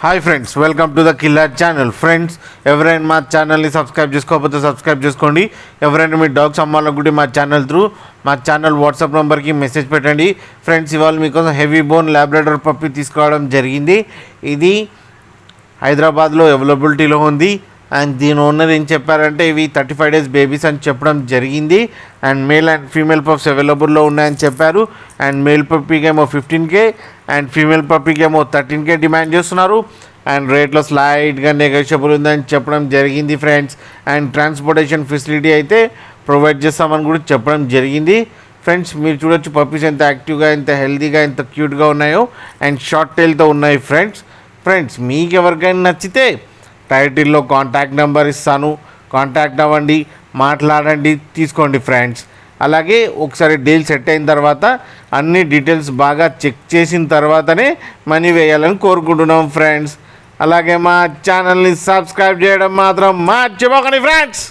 Hi friends, welcome to the killer channel. Friends, ఎవరైనా మా ఛానల్ని సబ్స్క్రైబ్ చేసుకోకపోతే సబ్స్క్రైబ్ చేసుకోండి. ఎవరైనా మీ డాగ్స్ అమ్మాలనుకుంటే మా ఛానల్ వాట్సాప్ నెంబర్కి మెసేజ్ పెట్టండి. ఫ్రెండ్స్, ఇవాళ మీకోసం హెవీ బోన్ లాబ్రాడోర్ పప్పి తీసుకురావడం జరిగింది. ఇది హైదరాబాద్లో అవైలబిలిటీలో ఉంది. అండ్ దీని ఓనర్ ఏం చెప్పారంటే ఇవి 35 days బేబీస్ అని చెప్పడం జరిగింది. And male and female pups అవైలబుల్లో ఉన్నాయని చెప్పారు. అండ్ మేల్ పప్పీకి ఏమో 15K అండ్ ఫీమేల్ పప్పీకి ఏమో 13K డిమాండ్ చేస్తున్నారు. అండ్ రేట్లో స్లైడ్గా నెగోషియబుల్ ఉందని చెప్పడం జరిగింది ఫ్రెండ్స్. అండ్ ట్రాన్స్పోర్టేషన్ ఫెసిలిటీ అయితే ప్రొవైడ్ చేస్తామని కూడా చెప్పడం జరిగింది. ఫ్రెండ్స్, మీరు చూడొచ్చు పప్పీస్ ఎంత యాక్టివ్గా, ఎంత హెల్తీగా, ఎంత క్యూట్గా ఉన్నాయో. అండ్ షార్ట్ టైల్తో ఉన్నాయి ఫ్రెండ్స్ మీకు ఎవరికైనా నచ్చితే టైటిల్లో కాంటాక్ట్ నెంబర్ ఇస్తాను, కాంటాక్ట్ అవ్వండి, మాట్లాడండి, తీసుకోండి ఫ్రెండ్స్. అలాగే ఒకసారి డీల్ సెట్ అయిన తర్వాత అన్ని డీటెయిల్స్ బాగా చెక్ చేసిన తర్వాతనే మనీ వేయాలని కోరుకుంటున్నాం ఫ్రెండ్స్. అలాగే మా ఛానల్ని సబ్స్క్రైబ్ చేయడం మాత్రం మర్చిపోకండి ఫ్రెండ్స్.